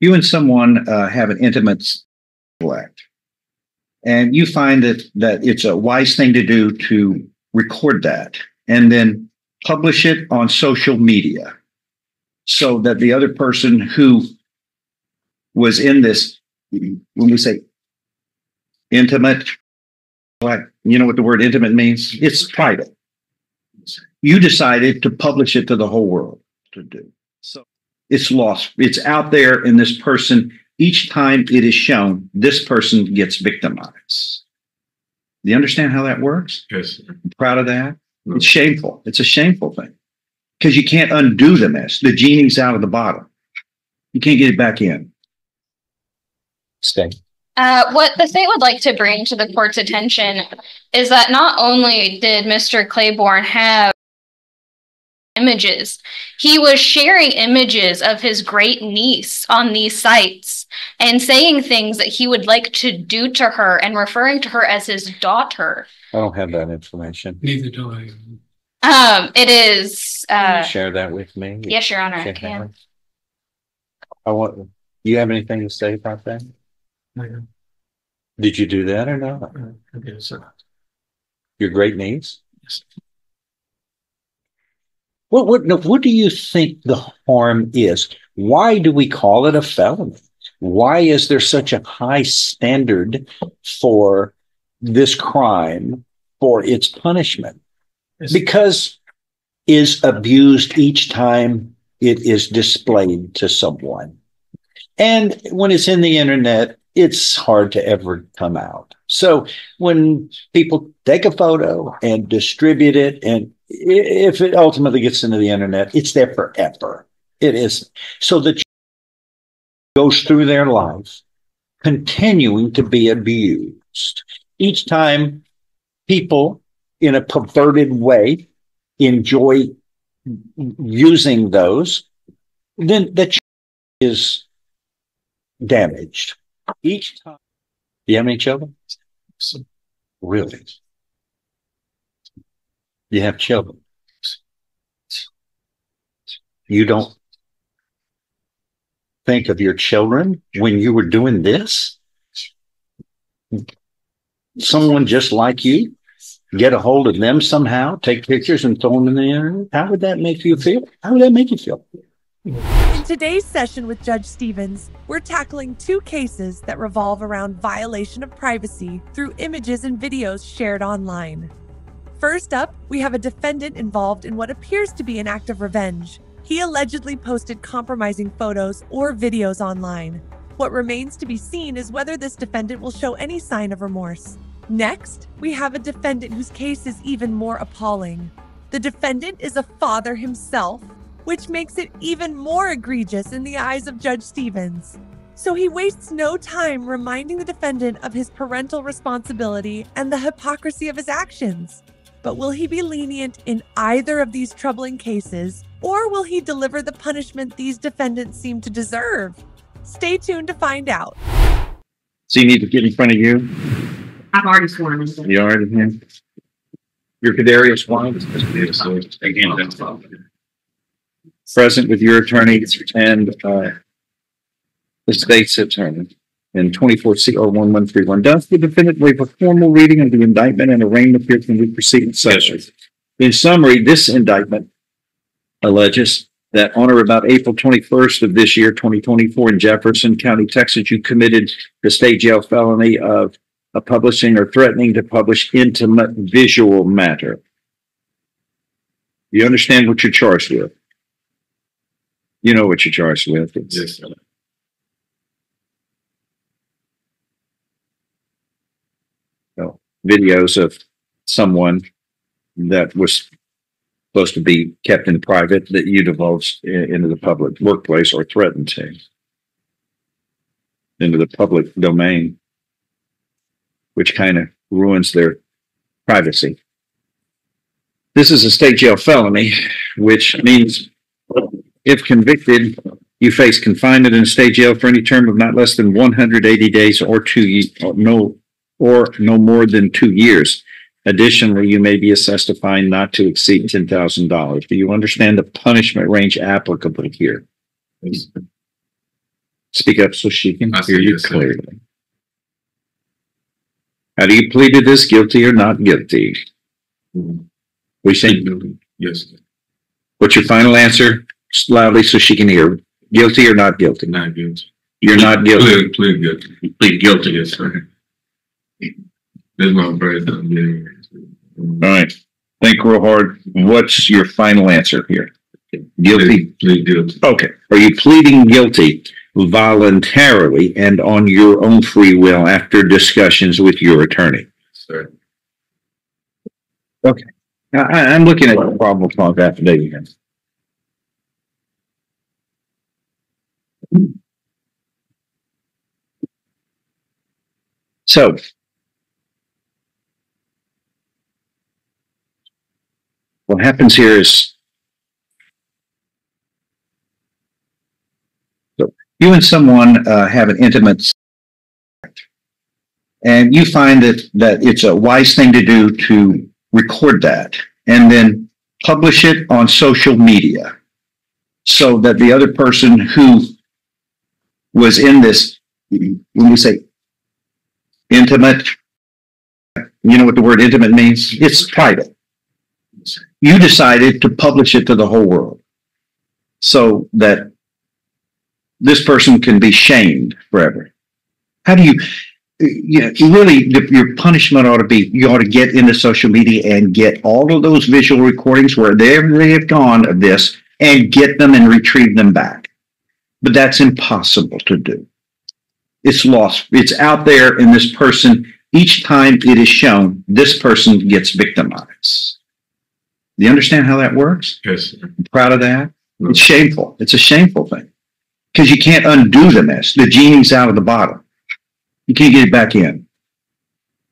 You and someone have an intimate act, and you find that it's a wise thing to do to record that and then publish it on social media so that the other person who was in this, when we say intimate, like, you know what the word intimate means? It's private. You decided to publish it to the whole world to do. So it's lost. It's out there, and this person, each time it is shown, this person gets victimized. Do you understand how that works? Yes. I'm proud of that. It's shameful. It's a shameful thing because you can't undo the mess. The genie's out of the bottle. You can't get it back in. Stay. What the state would like to bring to the court's attention is that not only did Mr. Claiborne have images, he was sharing images of his great niece on these sites and saying things that he would like to do to her and referring to her as his daughter. I don't have that information. Neither do I. It is. Share that with me. Yes, Your Honor, I can. Do you have anything to say about that? No. Did you do that or not? Yes, sir. Your great niece? Yes. What do you think the harm is? Why do we call it a felony? Why is there such a high standard for this crime, for its punishment? Yes. Because is abused each time it is displayed to someone. And when it's in the internet, it's hard to ever come out. So when people take a photo and distribute it, and if it ultimately gets into the internet, it's there forever. It is. So that goes through their life continuing to be abused. Each time people in a perverted way enjoy using those, then the is damaged. Each time. Do you have any children? Really? You have children. You don't think of your children when you were doing this? Someone just like you, get a hold of them somehow, take pictures and throw them in the internet? How would that make you feel? How would that make you feel? In today's session with Judge Stevens, we're tackling two cases that revolve around violation of privacy through images and videos shared online. First up, we have a defendant involved in what appears to be an act of revenge. He allegedly posted compromising photos or videos online. What remains to be seen is whether this defendant will show any sign of remorse. Next, we have a defendant whose case is even more appalling. The defendant is a father himself, which makes it even more egregious in the eyes of Judge Stevens. So he wastes no time reminding the defendant of his parental responsibility and the hypocrisy of his actions. But will he be lenient in either of these troubling cases, or will he deliver the punishment these defendants seem to deserve? Stay tuned to find out. So you need to get in front of you. I've already sworn in. You already have. Your Kadarius Wine. Present with your attorney and the state's attorney in 24 CR 1131. Does the defendant waive a formal reading of the indictment and arraignment appear from the preceding session? In summary, this indictment alleges that on or about April 21st of this year, 2024, in Jefferson County, Texas, you committed the state jail felony of publishing or threatening to publish intimate visual matter. You understand what you're charged with? You know what you're charged with. Yes, sir. Videos of someone that was supposed to be kept in private that you divulged into the public workplace or threatened to into the public domain, which kind of ruins their privacy. This is a state jail felony, which means if convicted, you face confinement in a state jail for any term of not less than 180 days or no more than 2 years. Additionally, you may be assessed a fine not to exceed $10,000. Do you understand the punishment range applicable here? Speak up so she can I hear see, you yes, sir. clearly. How do you plead to this, guilty or not guilty? We say, Yes, sir. what's your final answer? Loudly so she can hear. Guilty or not guilty? Not guilty. You're not guilty. Plead guilty. Plead guilty, yes, sir. This is my first time getting All right. Think real hard. What's your final answer here? Guilty. Plead guilty. Okay. Are you pleading guilty voluntarily and on your own free will after discussions with your attorney? Sir. Okay. I'm looking at the probable cause affidavit here. So, what happens here is, so you and someone have an intimate, and you find that it's a wise thing to do to record that and then publish it on social media so that the other person who was in this, when we say intimate, you know what the word intimate means? It's private. You decided to publish it to the whole world so that this person can be shamed forever. How do you really, your punishment ought to be, you ought to get into social media and get all of those visual recordings wherever they have gone of this and get them and retrieve them back. But that's impossible to do. It's lost. It's out there, and this person, each time it is shown, this person gets victimized. Do you understand how that works? Yes, sir. I'm proud of that. It's shameful. It's a shameful thing because you can't undo the mess. The genie's out of the bottle. You can't get it back in.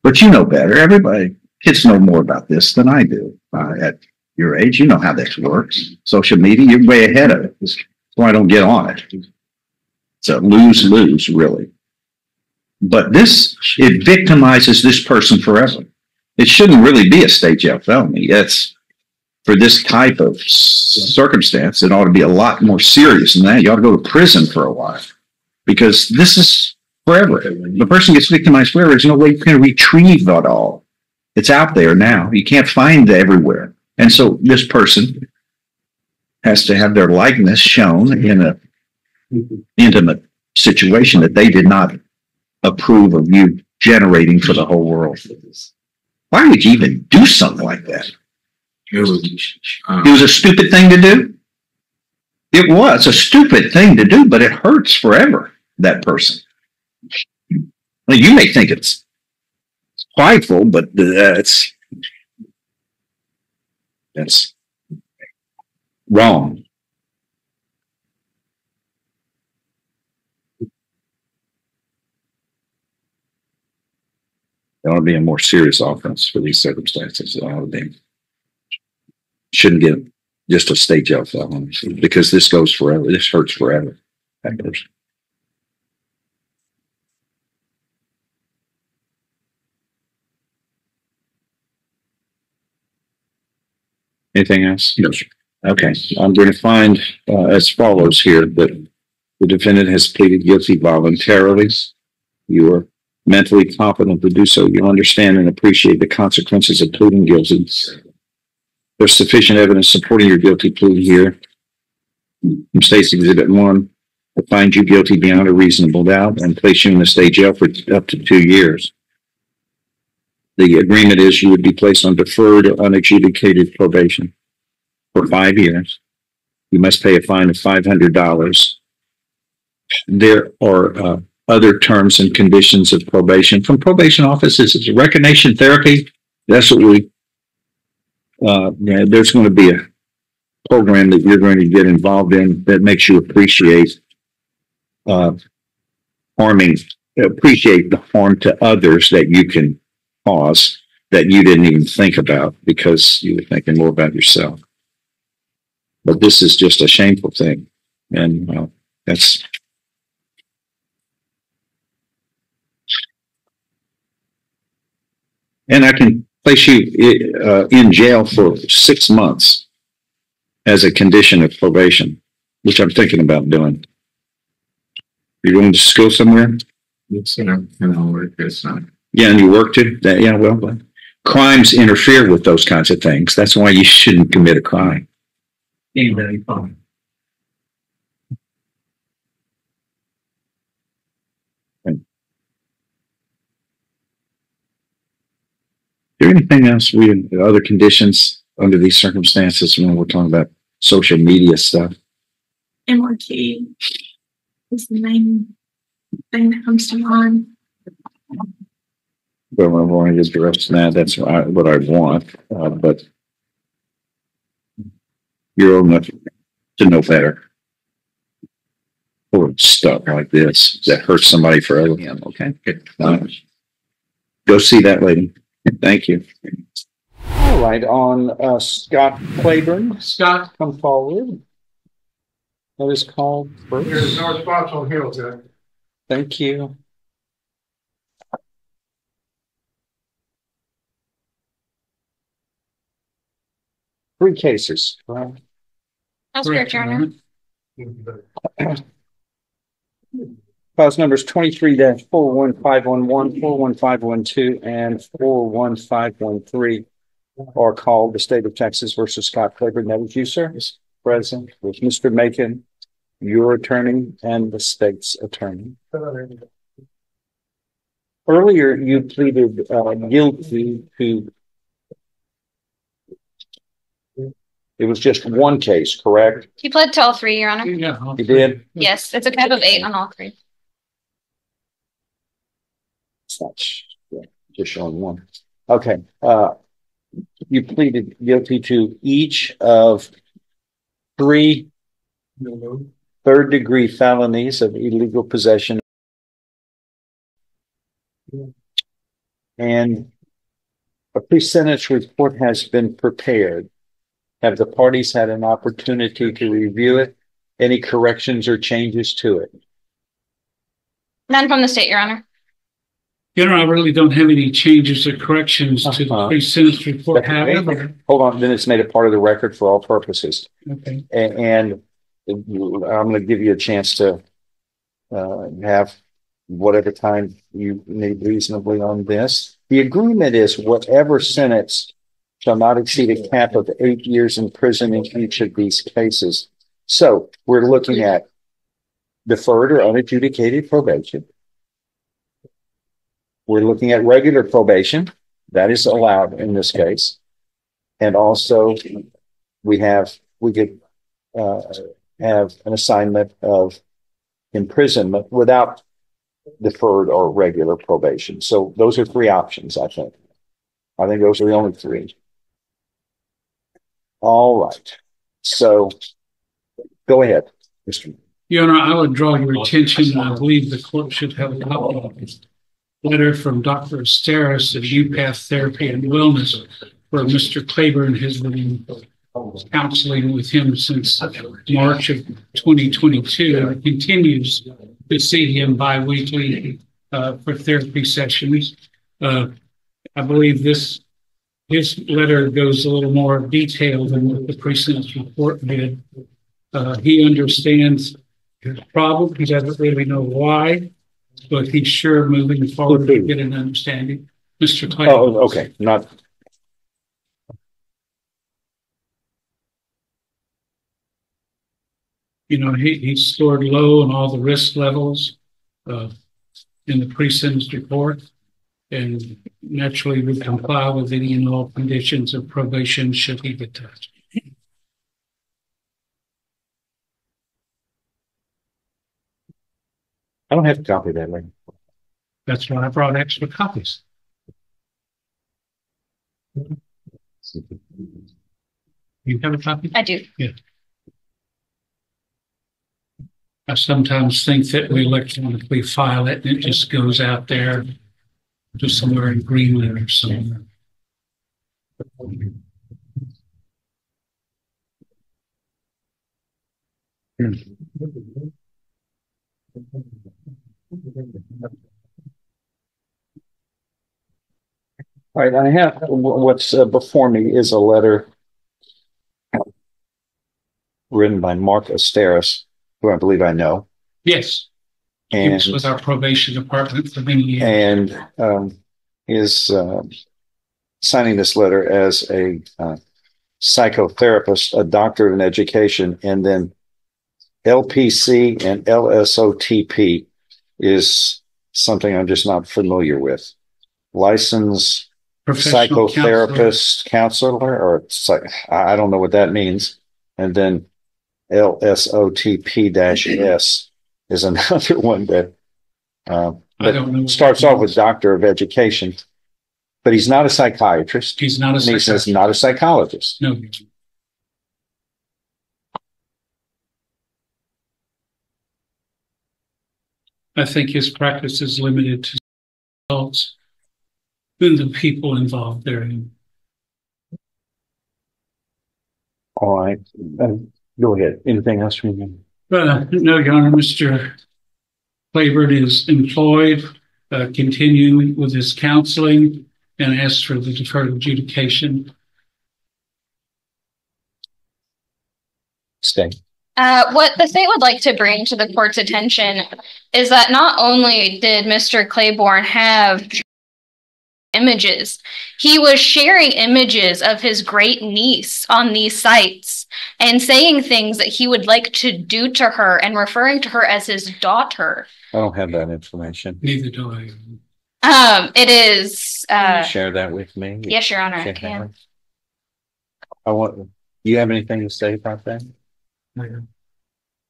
But you know better. Everybody, kids know more about this than I do at your age. You know how this works. Social media, you're way ahead of it. That's why I don't get on it. It's a lose-lose, really. But this, it victimizes this person forever. It shouldn't really be a state jail felony. It's for this type of circumstance, it ought to be a lot more serious than that. You ought to go to prison for a while because this is forever. The person gets victimized forever. There's no way you can retrieve that all. It's out there now. You can't find it everywhere. And so this person has to have their likeness shown in a intimate situation that they did not approve of you generating for the whole world. Why would you even do something like that? It was A stupid thing to do. It was a stupid thing to do, but it hurts forever, that person. Well, you may think it's prideful, but that's wrong. There ought to be a more serious offense for these circumstances. It ought to be. Shouldn't get just a state jail felony because this goes forever. This hurts forever. That person. Anything else? No, sir. Okay. I'm going to find as follows here that the defendant has pleaded guilty voluntarily. You are mentally competent to do so. You understand and appreciate the consequences of pleading guilty. There's sufficient evidence supporting your guilty plea here. From State's Exhibit 1, to find you guilty beyond a reasonable doubt and place you in the state jail for up to 2 years. The agreement is you would be placed on deferred or unadjudicated probation for 5 years. You must pay a fine of $500. There are other terms and conditions of probation from probation offices. It's recognition therapy. That's what we there's going to be a program that you're going to get involved in that makes you appreciate the harm to others that you can cause that you didn't even think about because you were thinking more about yourself. But this is just a shameful thing. And that's and I can place you in jail for 6 months as a condition of probation, which I'm thinking about doing. You're going to school somewhere? It's, work. It's not. Yeah, and you worked it? Yeah, well, crimes interfere with those kinds of things. That's why you shouldn't commit a crime. Ain't very fun. Is there anything else other conditions under these circumstances when we're talking about social media stuff? MRT is the main thing that comes to mind. Well, I'm going to address that. That's what I want. But you're old enough to know better. Or stuff like this that hurts somebody forever. Yeah, okay. Good. Go see that lady. Thank you. All right, on Scott Claiborne. Scott, come forward. That is called first. There's no spots on hills there. Thank you. Three cases, right? That's correct, Your Honor. Clause numbers 23-41511, 41512, and 41513 are called the State of Texas versus Scott Claiborne. That was you, sir? Yes. Present with Mr. Macon, your attorney, and the state's attorney. Earlier, you pleaded guilty to. It was just one case, correct? He pled to all three, Your Honor. Yeah. You did? Yes, it's a cap of 8 on all three. It's not just showing one. Okay. You pleaded guilty to each of 3 third-degree felonies of illegal possession. And a pre-sentence report has been prepared. Have the parties had an opportunity to review it? Any corrections or changes to it? None from the state, Your Honor. Your Honor, I really don't have any changes or corrections to the pre-sentence report. However, hold on, then it's made a part of the record for all purposes. Okay. And I'm going to give you a chance to have whatever time you need reasonably on this. The agreement is whatever sentence shall not exceed a cap of 8 years in prison in each of these cases. So we're looking at deferred or unadjudicated probation. We're looking at regular probation. That is allowed in this case. And also we could have an assignment of imprisonment without deferred or regular probation. So those are 3 options, I think. I think those are the only 3. All right. So go ahead, Mr. Your Honor, I would draw your attention, and I believe the court should have a copy of this letter from Dr. Asteris of UPath Therapy and Wellness, where Mr. Claiborne has been counseling with him since March of 2022 and continues to see him bi-weekly for therapy sessions. I believe his letter goes a little more detailed than what the pre-sentence report did. He understands his problem. He doesn't really know why, but he's sure moving forward to get an understanding. Mr. Claiborne. Oh, okay. Not. You know, he scored low on all the risk levels in the pre-sentence report, and naturally would comply with any and all conditions of probation should he get touched. I don't have to copy that later. That's why I brought extra copies. You have a copy? I do. Yeah. I sometimes think that we electronically file it and it just goes out there to somewhere in Greenland or somewhere. All right, I have what's before me is a letter written by Mark Asteris, who I believe I know. Yes. He was with our probation department for many years. And is signing this letter as a psychotherapist, a doctorate in education, and then LPC and LSOTP is something I'm just not familiar with. Licensed psychotherapist, counselor, or I don't know what that means. And then LSOTP-S is another one that starts off with doctor of education, but he's not a psychiatrist. He's not a psychiatrist. He says not a psychologist. No. I think his practice is limited to adults and the people involved therein. All right. Go ahead. Anything else from you? No, Your Honor. Mr. Claiborne is employed, continuing with his counseling, and asks for the deferred adjudication. Stay. What the state would like to bring to the court's attention is that not only did Mr. Claiborne have images, he was sharing images of his great niece on these sites and saying things that he would like to do to her and referring to her as his daughter. I don't have that information. Neither do I. It is. Can you share that with me? Yes, Your Honor, I can. You have anything to say about that? No.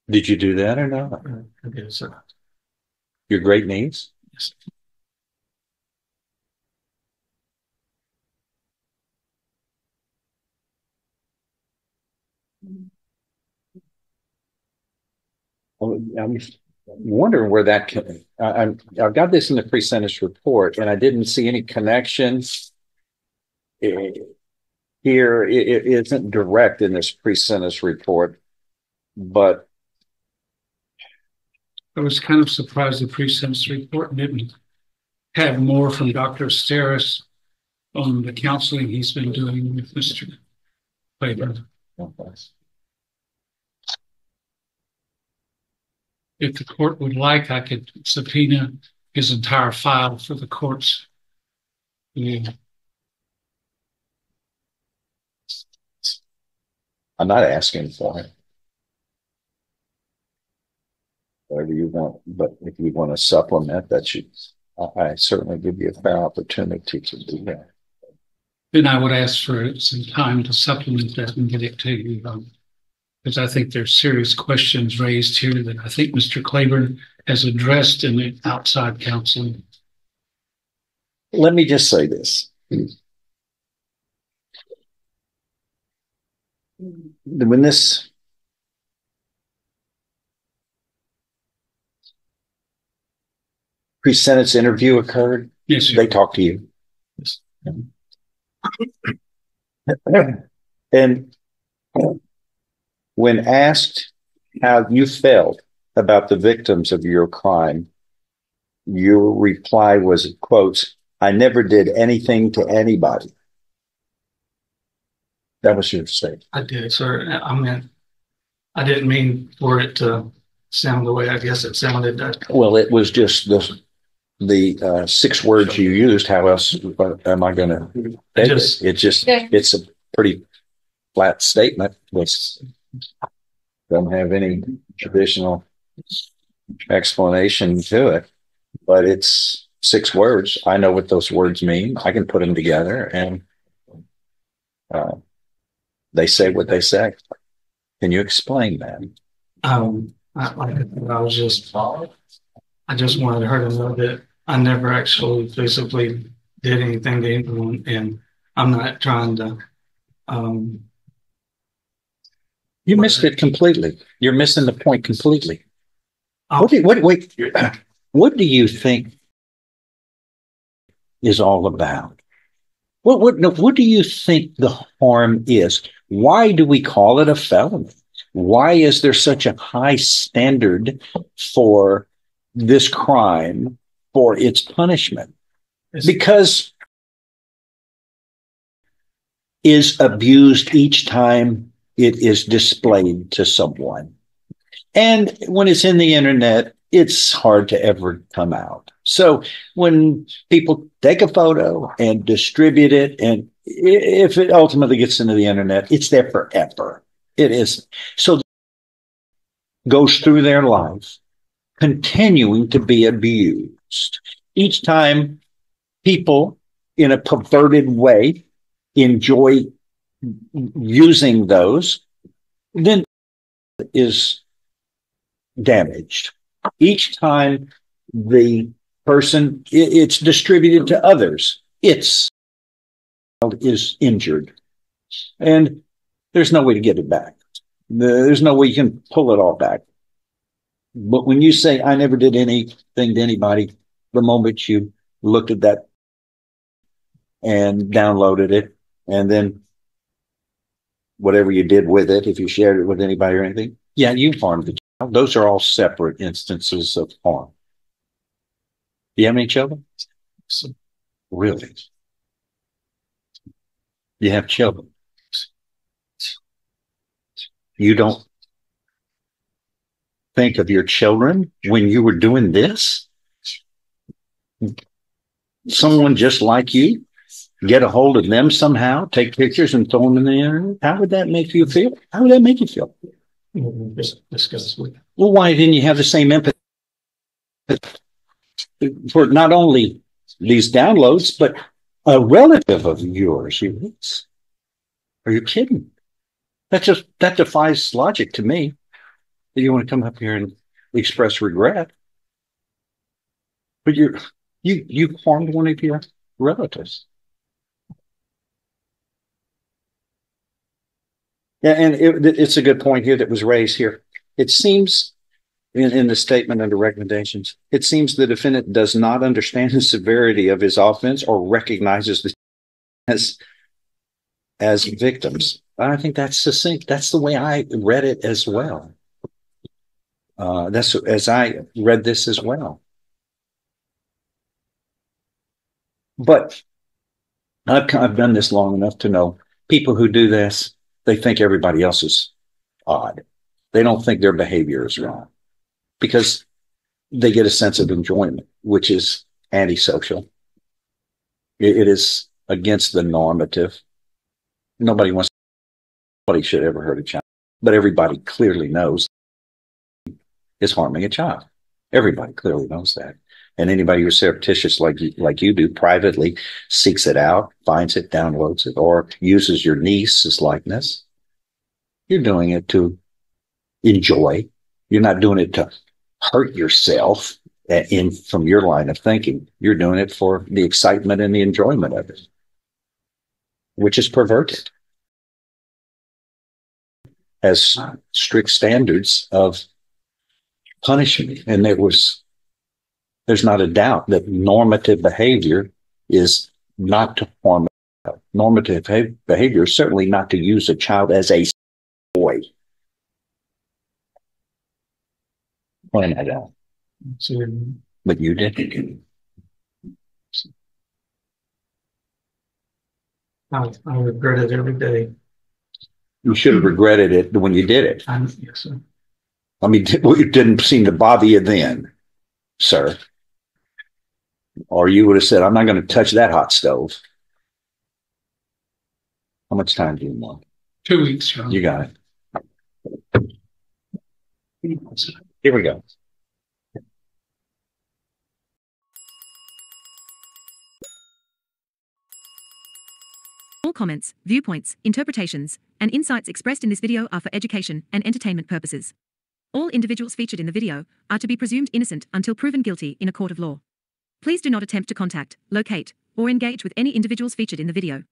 Did you do that or not? Yes, sir. Your great niece? Yes. I'm wondering where that can. I've got this in the pre-sentence report, and I didn't see any connections here. It isn't direct in this pre-sentence report, but I was kind of surprised the pre-sentence report didn't have more from Dr. Steris on the counseling he's been doing with Mr. Claiborne. If the court would like, I could subpoena his entire file for the court's view. I'm not asking for it. Whatever you want, but if you want to supplement that, I certainly give you a fair opportunity to do that. Then I would ask for some time to supplement that and get it to you, because I think there's serious questions raised here that I think Mr. Claiborne has addressed in the outside counseling. Let me just say this. When this pre-sentence interview occurred, yes, sir. They talked to you. Yes. And when asked how you felt about the victims of your crime, your reply was, quotes, "I never did anything to anybody." That was your statement. I did, sir. I didn't mean for it to sound the way I guess it sounded. Well, it was just the 6 words you used. How else am I going to? It's a pretty flat statement. Don't have any traditional explanation to it, but it's 6 words. I know what those words mean. I can put them together, and they say what they say. Can you explain that? I just wanted her to know that I never actually physically did anything to anyone, and I'm not trying to. You missed it completely. You're missing the point completely. What do you think is all about? What do you think the harm is? Why do we call it a felony? Why is there such a high standard for this crime, for its punishment? Because is abused each time it is displayed to someone. And when it's in the internet, it's hard to ever come out. So when people take a photo and distribute it, and if it ultimately gets into the internet, it's there forever. It is. So goes through their life continuing to be abused. Each time people in a perverted way enjoy using those, then is damaged. Each time the person, it's distributed to others, it's is injured. And there's no way to get it back. There's no way you can pull it all back. But when you say, I never did anything to anybody, the moment you looked at that and downloaded it, and then whatever you did with it, if you shared it with anybody or anything, yeah, you harmed the child. Those are all separate instances of harm. Do you have any children? Really? You have children. You don't think of your children when you were doing this? Someone just like you, get a hold of them somehow, take pictures and throw them in the internet? How would that make you feel? How would that make you feel? Discuss with. Well, why didn't you have the same empathy for not only these downloads, but a relative of yours? Are you kidding? That defies logic to me. You want to come up here and express regret, but you harmed one of your relatives. Yeah, and it's a good point here that was raised here. It seems in the statement under recommendations, it seems the defendant does not understand the severity of his offense or recognizes the as victims. I think that's succinct. That's the way I read it as well. That's as I read this as well. But I've done this long enough to know people who do this, they think everybody else is odd. They don't think their behavior is wrong because they get a sense of enjoyment, which is antisocial. It is against the normative. Nobody should ever hurt a child, but everybody clearly knows is harming a child. Everybody clearly knows that. And anybody who's surreptitious like you do privately seeks it out, finds it, downloads it, or uses your niece's likeness. You're doing it to enjoy. You're not doing it to hurt yourself from your line of thinking. You're doing it for the excitement and the enjoyment of it, which is perverted. Has strict standards of punishment. And there's not a doubt that normative behavior is not to harm a child. Normative behavior is certainly not to use a child as a boy. Point that out. But you didn't. I regret it every day. You should have regretted it when you did it. Yes, sir. I mean, it didn't seem to bother you then, sir. Or you would have said, I'm not going to touch that hot stove. How much time do you want? 2 weeks, John. You got it. Here we go. All comments, viewpoints, interpretations, and insights expressed in this video are for education and entertainment purposes. All individuals featured in the video are to be presumed innocent until proven guilty in a court of law. Please do not attempt to contact, locate, or engage with any individuals featured in the video.